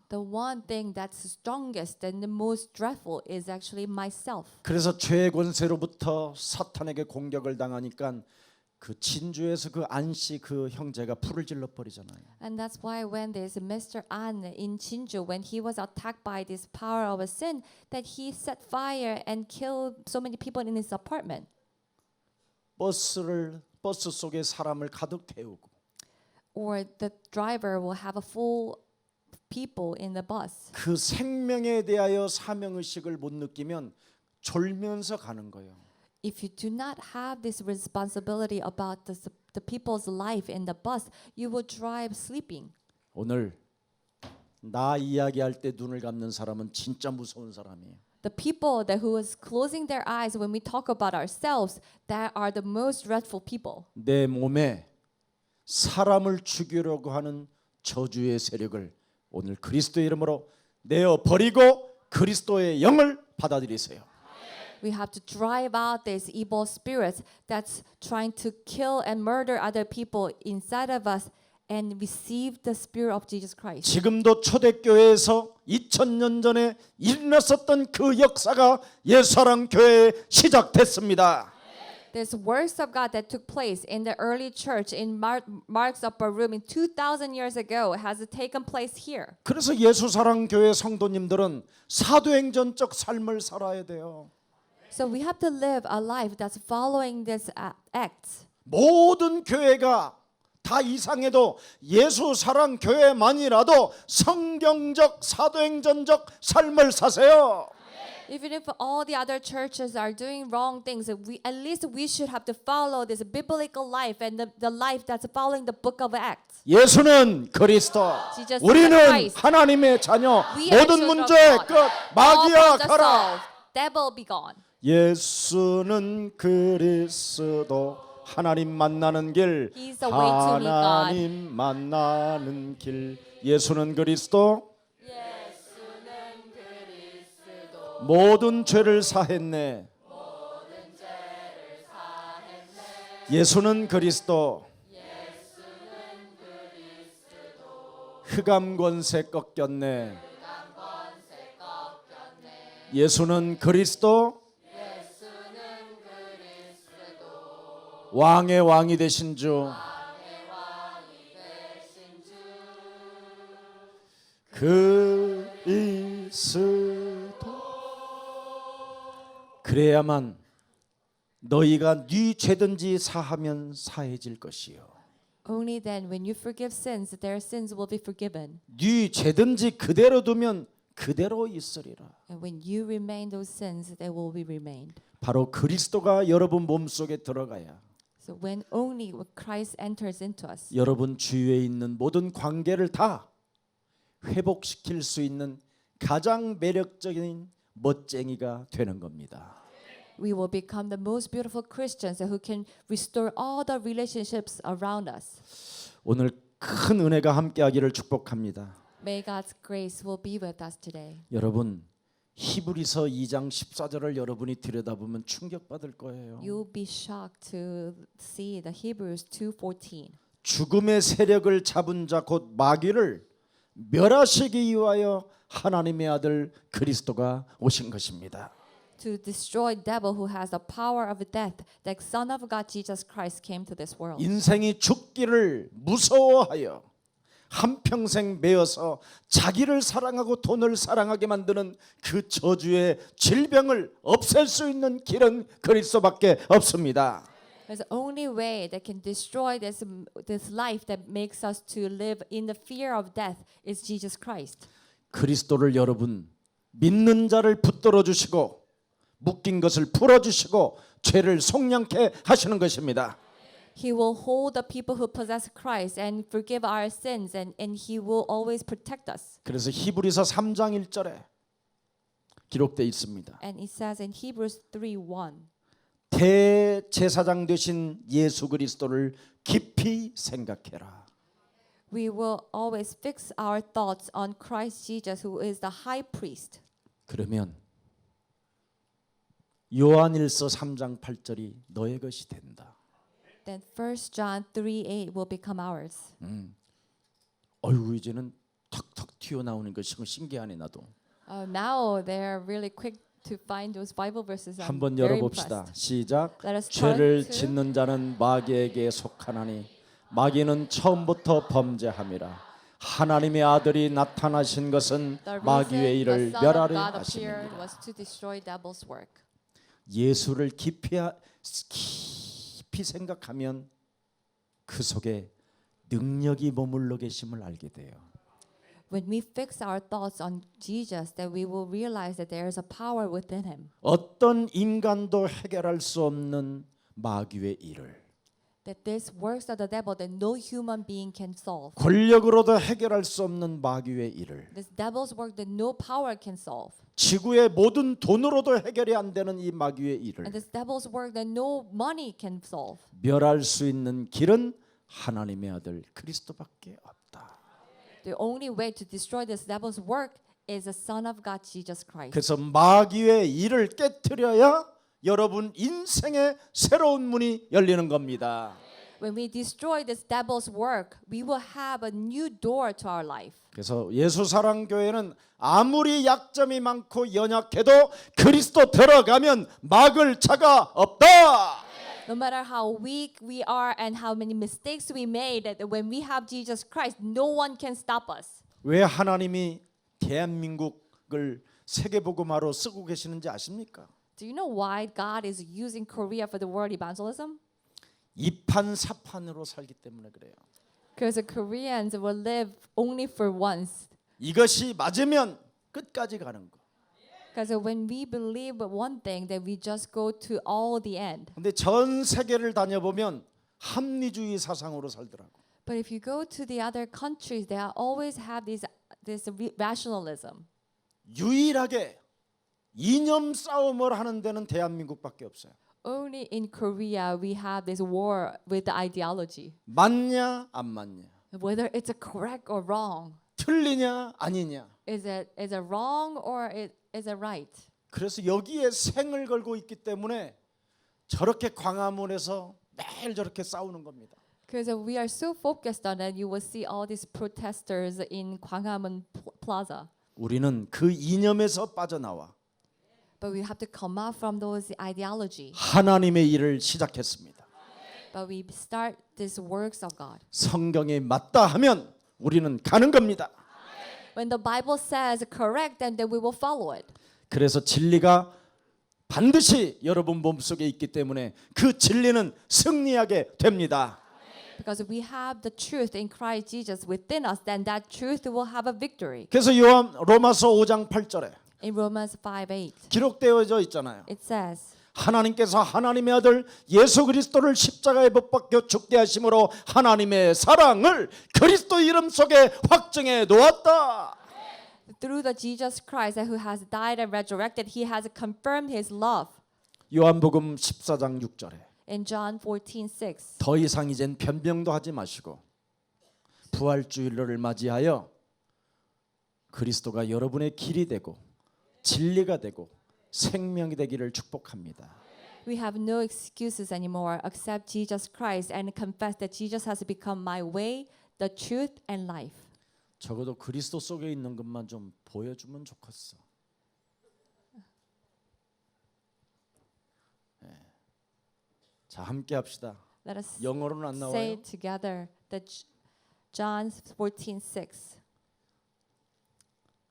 The one thing that's strongest and the most dreadful is actually myself. 그래서 죄의 권세로부터 사탄에게 공격을 당하니까 그 진주에서 그 안씨 그 형제가 불을 질러 버리잖아요. And that's why when there's Mr. An in Jinju, when he was attacked by this power of a sin, that he set fire and killed so many people in his apartment. 버스 속에 사람을 가득 태우고 Or the driver will have a full people in the bus. 그 생명에 대하여 사명의식을 못 느끼면 졸면서 가는 거예요. If you do not have this responsibility about the people's life in the bus, you will drive sleeping. 오늘 나 이야기할 때 눈을 감는 사람은 진짜 무서운 사람이에요. The people that who is closing their eyes when we talk about ourselves, that are the most dreadful people. 내 몸에 사람을 죽이려고 하는 저주의 세력을 오늘 그리스도의 이름으로 내어 버리고 그리스도의 영을 받아들이세요. We have to drive out these evil spirits that's trying to kill and murder other people inside of us and receive the spirit of Jesus Christ. 지금도 초대교회에서 2000년 전에 일어났었던 그 역사가 예수사랑 교회에 시작됐습니다. There's works of God that took place in the early church in Mark's upper room in 2,000 years ago has taken place here. 그래서 예수사랑 교회 성도님들은 사도행전적 삶을 살아야 돼요. So we have to live a life that's following this acts. 모든 교회가 다 이상해도 예수사랑 교회만이라도 성경적 사도행전적 삶을 사세요. Even if all the other churches are doing wrong things, at least we should have to follow this biblical life and the life that's following the book of Acts. 예수는 그리스도, Jesus 우리는 Christ. 하나님의 자녀, We are 모든 children of 문제의 God. 끝, All 마귀야 problems are 가라. solved. Devil be gone. 예수는 그리스도, 하나님 만나는 길, He's the way to meet God. 하나님 만나는 길. 예수는 그리스도, 모든 죄를 사했네. 예수는 그리스도, 흑암 권세 꺾였네. 예수는 그리스도, 왕의 왕이 되신 주, 그리스도. 그래야만 너희가 네 죄든지 사하면 사해질 것이요. Only then, when you forgive sins, their sins will be forgiven. 네 죄든지 그대로 두면 그대로 있으리라. And when you remain those sins, they will be remained. 바로 그리스도가 여러분 몸속에 들어가야 So when only when Christ enters into us, 여러분 주위에 있는 모든 관계를 다 회복시킬 수 있는 가장 매력적인 멋쟁이가 되는 겁니다. we will become the most beautiful Christians who can restore all the relationships around us. 오늘 큰 은혜가 함께하기를 축복합니다. May God's grace will be with us today. 여러분 히브리서 2장 14절을 여러분이 들여다보면 충격받을 거예요. You'll be shocked to see the Hebrews 2:14. 죽음의 세력을 잡은 자 곧 마귀를 멸하시기 위하여 하나님의 아들 그리스도가 오신 것입니다. To destroy devil who has the power of death, the Son of God Jesus Christ came to this world. 인생이 죽기를 무서워하여 한평생 매여서 자기를 사랑하고 돈을 사랑하게 만드는 그 저주의 질병을 없앨 수 있는 길은 그리스도밖에 없습니다. There's the only way that can destroy this life that makes us to live in the fear of death is Jesus Christ. 그리스도를 여러분 믿는 자를 붙들어 주시고 묶인 것을 풀어 주시고 죄를 속량케 하시는 것입니다. He will hold the people who possess Christ and forgive our sins, and He will always protect us. 그래서 히브리서 3장 1절에 기록되어 있습니다. And it says in Hebrews 3:1, 대제사장 되신 예수 그리스도를 깊이 생각해라. we will always fix our thoughts on Christ Jesus, who is the high priest. 그러면 요한일서 3장 8절이 너의 것이 된다. Then 1 John 3:8 will become ours. 어이구 이제는 턱턱 튀어나오는 것이 신기하네 나도. Now they are really quick to find those Bible verses. I'm 한번 very 열어봅시다. impressed. 시작. Let us turn 죄를 to 짓는 자는 마귀에게 속하나니 마귀는 처음부터 범죄함이라. 하나님의 아들이 나타나신 것은 the 마귀의 reason 일을 the Son of 멸하려 God appeared 하심이니라. was to destroy devil's work. 예수를 깊이 생각하면 그 속에 능력이 머물러 계심을 알게 돼요. When we fix our thoughts on Jesus, that we will realize that there is a power within Him. 어떤 인간도 해결할 수 없는 마귀의 일을 That this works of the devil that no human being can solve. 권력으로도 해결할 수 없는 마귀의 일을 This devil's work that no power can solve. 지구의 모든 돈으로도 해결이 안 되는 이 마귀의 일을 And this devil's work that no money can solve. 멸할 수 있는 길은 하나님의 아들 그리스도밖에 없다. The only way to destroy this devil's work is the Son of God, Jesus Christ. 그래서 마귀의 일을 깨트려야 여러분 인생의 새로운 문이 열리는 겁니다. When we destroy this devil's work, we will have a new door to our life. 그래서 예수사랑교회는 아무리 약점이 많고 연약해도 그리스도 들어가면 막을 자가 없다. No matter how weak we are and how many mistakes we made, that when we have Jesus Christ, no one can stop us. 왜 하나님이 대한민국을 세계복음화로 쓰고 계시는지 아십니까? Do you know why God is using Korea for the world evangelism? 이판사판으로 살기 때문에 그래요. Because the Koreans will live only for once. 이것이 맞으면 끝까지 가는 거. Because when we believe one thing, then we just go to all the end. 근데 전 세계를 다녀보면 합리주의 사상으로 살더라고. But if you go to the other countries, they always have this rationalism. 유일하게 이념 싸움을 하는 데는 대한민국밖에 없어요. Only in Korea we have this war with the ideology. 맞냐 안 맞냐, Whether it's correct or wrong. 틀리냐 아니냐. Is it wrong or is it right? 그래서 여기에 생을 걸고 있기 때문에 저렇게 광화문에서 매일 저렇게 싸우는 겁니다. Because we are so focused on it, you will see all these protesters in Gwanghwamun Plaza. 우리는 그 이념에서 빠져나와 But we have to come out from those ideology. 하나님의 일을 시작했습니다. But we start these works of God. 성경에 맞다 하면 우리는 가는 겁니다. When the Bible says correct, then we will follow it. 그래서 진리가 반드시 여러분 몸속에 있기 때문에 그 진리는 승리하게 됩니다. Because we have the truth in Christ Jesus within us, then that truth will have a victory. 그래서 로마서 5장 8절에 In Romans 5:8, 기록되어져 있잖아요. it says, 하나님께서 하나님의 아들 예수 그리스도를 십자가에 못 박혀 죽게 하심으로 하나님의 사랑을 그리스도 이름 속에 확증해 놓았다. through the Jesus Christ who has died and resurrected, He has confirmed His love. 요한복음 14장 6절에 In John 14:6. 더 이상 이젠 변명도 하지 마시고 부활주일을 맞이하여 그리스도가 여러분의 길이 되고 진리가 되고 생명이 되기를 축복합니다. We have no excuses anymore. Accept Jesus Christ and confess that Jesus has become my way, the truth, and life. 적어도 그리스도 속에 있는 것만 좀 보여주면 좋겠어. 네. 자, 함께 합시다. Let us 영어로는 안 say 나와요. it together. John 14:6.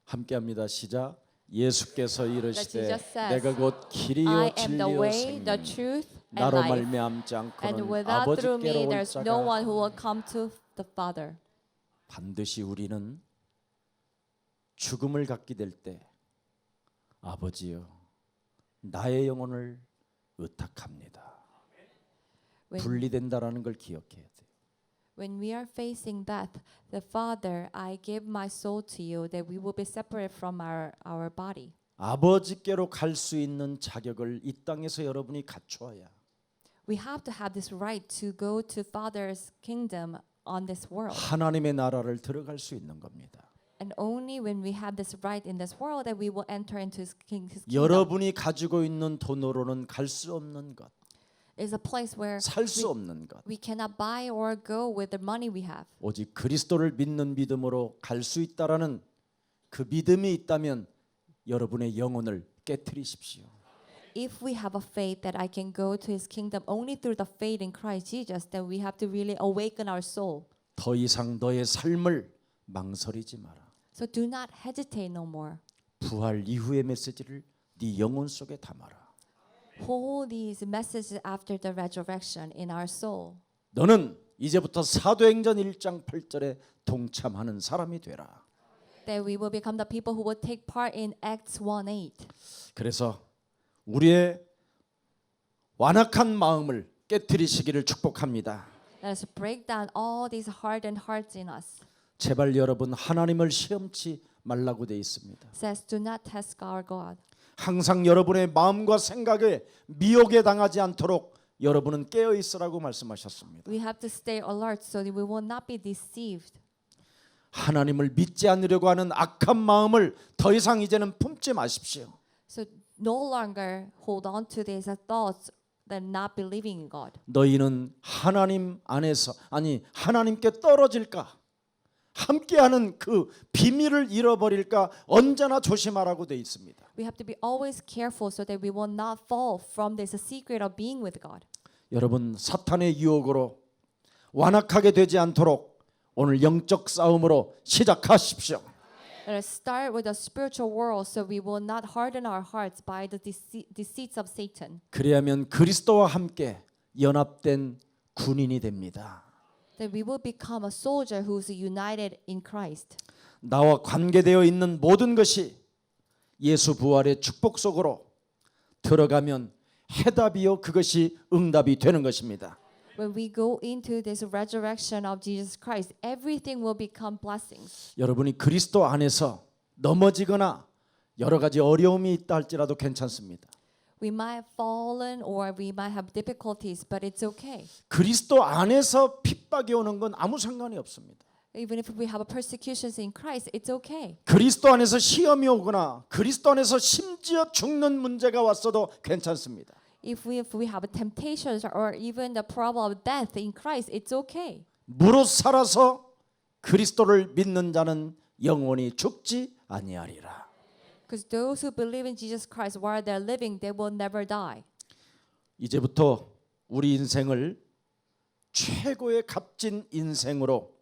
함께 합니다. 시작. 예수께서 이르시되 Jesus says, 내가 곧 I 길이요 am the 진리요 way, 생명 the truth, and 나로 life. 말미암지 And 않고는 without through me, 아버지께로 올 there's no one 자가 who will come to the Father. 반드시 우리는 죽음을 갖게 될 때 아버지여 나의 영혼을 의탁합니다. 분리된다라는 걸 기억해야 돼. When we are facing death, the Father, I give my soul to you, that we will be separate from our body. 아버지께로 갈 수 있는 자격을 이 땅에서 여러분이 갖추어야 We have to have this right to go to Father's kingdom on this world. 하나님의 나라를 들어갈 수 있는 겁니다. And only when we have this right in this world that we will enter into His kingdom. 여러분이 가지고 있는 돈으로는 갈 수 없는 것, It's a place where 살 수 없는 것, we cannot buy or go with the money we have. 오직 그리스도를 믿는 믿음으로 갈 수 있다라는 그 믿음이 있다면 여러분의 영혼을 깨트리십시오. If we have a faith that I can go to His kingdom only through the faith in Christ Jesus, then we have to really awaken our soul. 더 이상 너의 삶을 망설이지 마라. So do not hesitate no more. 부활 이후의 메시지를 네 영혼 속에 담아라. Hold these messages after the resurrection in our soul. 너는 이제부터 사도행전 1장 8절에 동참하는 사람이 되라. That we will become the people who will take part in Acts 1:8. 그래서 우리의 완악한 마음을 깨트리시기를 축복합니다. Let us break down all these hardened hearts in us. 제발 여러분 하나님을 시험치 말라고 되어 있습니다. Says, do not test our God. 항상 여러분의 마음과 생각에 미혹에 당하지 않도록 여러분은 깨어 있으라고 말씀하셨습니다. We have to stay alert so that we will not be deceived. 하나님을 믿지 않으려고 하는 악한 마음을 더 이상 이제는 품지 마십시오. So no longer hold on to these thoughts that not believing in God. 너희는 하나님 안에서 하나님께 떨어질까? 함께하는 그 비밀을 잃어버릴까? 언제나 조심하라고 되어 있습니다. We have to be always careful so that we will not fall from this secret of being with God. 여러분 사탄의 유혹으로 완악하게 되지 않도록 오늘 영적 싸움으로 시작하십시오. Let us start with the spiritual world so we will not harden our hearts by the deceits of Satan. 그래야면 그리스도와 함께 연합된 군인이 됩니다. That we will become a soldier who is united in Christ. 나와 관계되어 있는 모든 것이 예수 부활의 축복 속으로 들어가면 해답이요 그것이 응답이 되는 것입니다. When we go into this resurrection of Jesus Christ, everything will become blessings. 여러분이 그리스도 안에서 넘어지거나 여러 가지 어려움이 있다 할지라도 괜찮습니다. We might have fallen or we might have difficulties, but it's okay. 그리스도 안에서 핍박이 오는 건 아무 상관이 없습니다. Even if we have persecutions in Christ, it's okay. 그리스도 안에서 시험이 오거나 그리스도 안에서 심지어 죽는 문제가 왔어도 괜찮습니다. If we have temptations or even the problem of death in Christ, it's okay. 무릇 살아서 그리스도를 믿는 자는 영원히 죽지 아니하리라. Because those who believe in Jesus Christ while they're living, they will never die. 이제부터 우리 인생을 최고의 값진 인생으로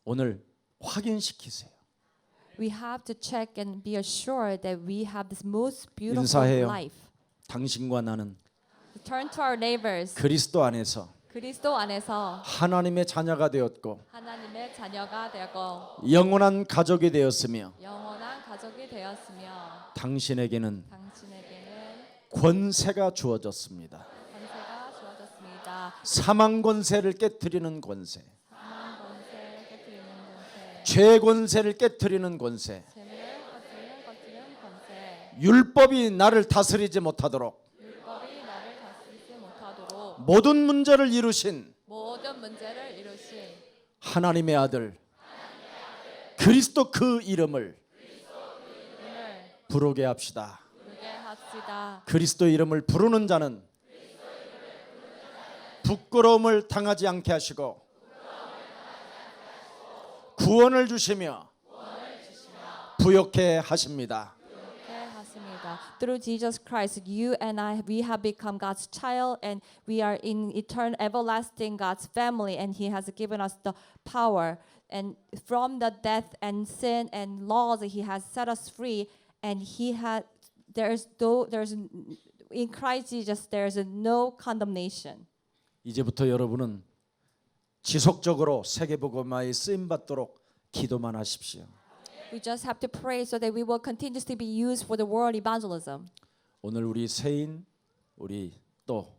오늘 확인시키세요. We have to check and be assured that we have this most beautiful 인사해요. life. 당신과 나는 Turn to our neighbors. 그리스도 안에서 그리스도 안에서 하나님의 자녀가 되었고 하나님의 자녀가 되고 영원한 가족이 되었으며 영원한 가족이 되었으며 당신에게는 당신에게는 권세가 주어졌습니다. 권세가 주어졌습니다. 사망 권세를 깨트리는 권세, 사망 권세를 깨뜨리는 권세, 죄 권세를 깨트리는 권세, 재물을 거스르는 권세, 율법이 나를 다스리지 못하도록 율법이 나를 모든 문제를 이루신 모든 문제를 이루신 하나님의 아들 그리스도 그 이름을 오늘 부르게 합시다. 부르게 합시다. 그리스도 이름을 부르는 자는 부끄러움을 당하지 않게 하시고 구원을 주시며 부욕해 하십니다. 이렇게 하십니다. Through Jesus Christ, you and I, we have become God's child, and we are in eternal, everlasting God's family, and He has given us the power. And from the death and sin and laws, He has set us free. And He had, in Christ Jesus, there is no condemnation. 이제부터 여러분은 지속적으로 세계복음화에 쓰임 받도록 기도만 하십시오. We just have to pray so that we will continuously be used for the world evangelism. 오늘 우리 세인 우리 또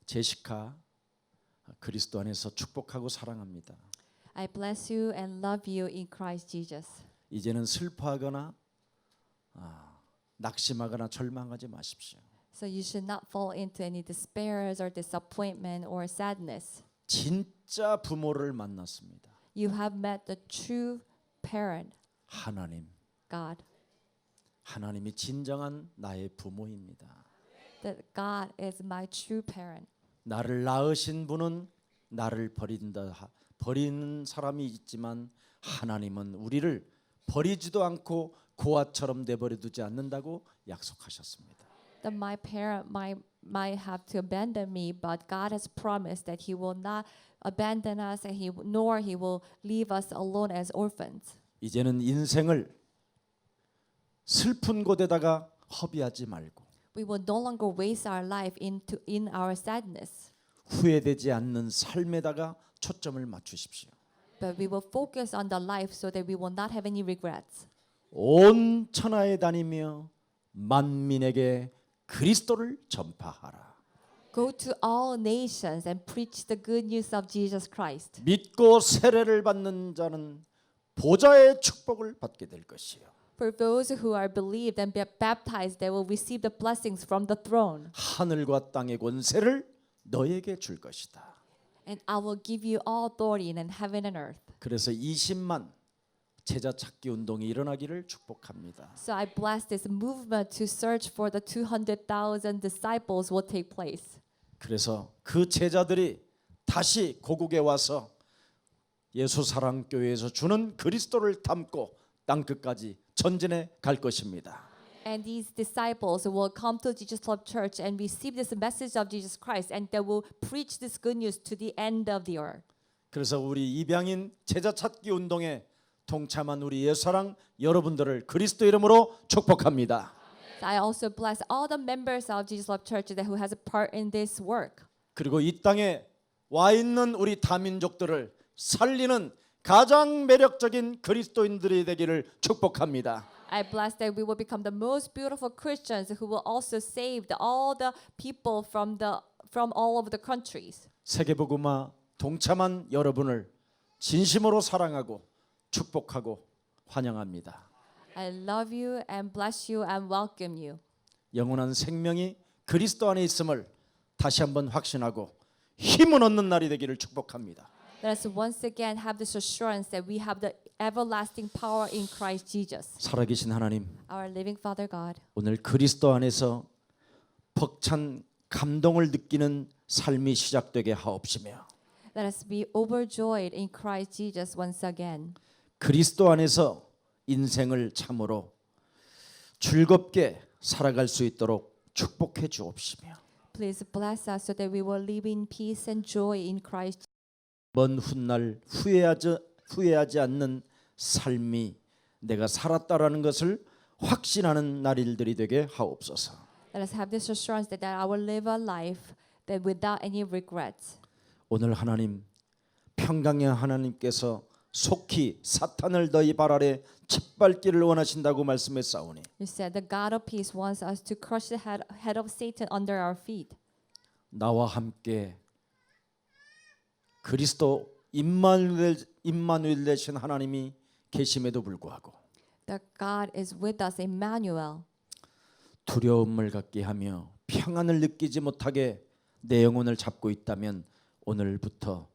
제시카 그리스도 안에서 축복하고 사랑합니다. I bless you and love you in Christ Jesus. 이제는 슬퍼하거나 낙심하거나 절망하지 마십시오. So you should not fall into any despairs or disappointment or sadness. 진짜 부모를 만났습니다. You have met the true parent, 하나님. God. 하나님이 진정한 나의 부모입니다. That God is my true parent. 나를 낳으신 분은 나를 버리는 사람이 있지만 하나님은 우리를 버리지도 않고 고아처럼 내버려 두지 않는다고 약속하셨습니다. That my parent might have to abandon me, but God has promised that He will not abandon us, and nor He will leave us alone as orphans. 이제는 인생을 슬픈 곳에다가 허비하지 말고 We will no longer waste our life in our sadness, 후회되지 않는 삶에다가 초점을 맞추십시오. but we will focus on the life so that we will not have any regrets. 온 천하에 다니며 만민에게 그리스도를 전파하라. Go to all nations and preach the good news of Jesus Christ. 믿고 세례를 받는 자는 보좌의 축복을 받게 될 것이요. For those who are believed and baptized, they will receive the blessings from the throne. 하늘과 땅의 권세를 너에게 줄 것이다. And I will give you all authority in heaven and earth. 그래서 20만 제자 찾기 운동이 일어나기를 축복합니다. So I bless this movement to search for the 200,000 disciples will take place. 그래서 그 제자들이 다시 고국에 와서 예수 사랑 교회에서 주는 그리스도를 담고 땅 끝까지 전진해 갈 것입니다. And these disciples will come to Jesus Love Church and receive this message of Jesus Christ, and they will preach this good news to the end of the earth. 그래서 우리 입양인 제자 찾기 운동에 동참한 우리 예수사랑 여러분들을 그리스도 이름으로 축복합니다. I also bless all the members of Jesus Love Church that who has a part in this work. 그리고 이 땅에 와 있는 우리 다민족들을 살리는 가장 매력적인 그리스도인들이 되기를 축복합니다. I bless that we will become the most beautiful Christians who will also save all the people from all over the countries. 세계복음화 동참한 여러분을 진심으로 사랑하고 축복하고 환영합니다. I love you and bless you and welcome you. 영원한 생명이 그리스도 안에 있음을 다시 한번 확신하고 힘을 얻는 날이 되기를 축복합니다. Let us once again have this assurance that we have the everlasting power in Christ Jesus. 살아계신 하나님, Our living Father God, 오늘 그리스도 안에서 벅찬 감동을 느끼는 삶이 시작되게 하옵시며 let us be overjoyed in Christ Jesus once again. 그리스도 안에서 인생을 참으로 즐겁게 살아갈 수 있도록 축복해 주옵시며 Please bless us so that we will live in peace and joy in Christ. 먼 훗날 후회하지 않는 삶이 내가 살았다라는 것을 확신하는 날일들이 되게 하옵소서. Let us have this assurance that I will live a life that without any regrets. 오늘 하나님 평강의 하나님께서 속히 사탄을 너희 발 아래 짓밟기를 원하신다고 말씀했사오니 You said the God of peace wants us to crush the head of Satan under our feet. 나와 함께 그리스도 임마누엘 되신 하나님이 계심에도 불구하고 That God is with us, Emmanuel. 두려움을 갖게 하며 평안을 느끼지 못하게 내 영혼을 잡고 있다면 오늘부터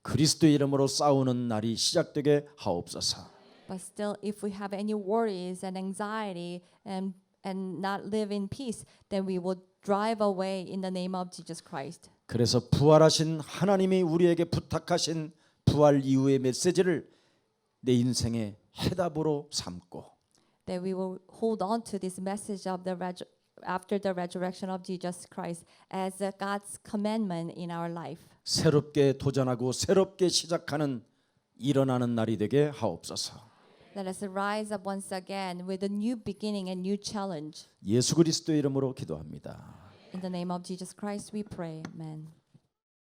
그리스도의 이름으로 싸우는 날이 시작되게 하옵소서. But still, if we have any worries and anxiety and not live in peace, then we will drive away in the name of Jesus Christ. 그래서 부활하신 하나님이 우리에게 부탁하신 부활 이후의 메시지를 내 인생의 해답으로 삼고 That we will hold on to this message of after the resurrection of Jesus Christ as God's commandment in our life. 새롭게 도전하고 새롭게 시작하는 일어나는 날이 되게 하옵소서. Let us rise up once again with a new beginning and new challenge. 예수 그리스도의 이름으로 기도합니다. In the name of Jesus Christ we pray. Amen.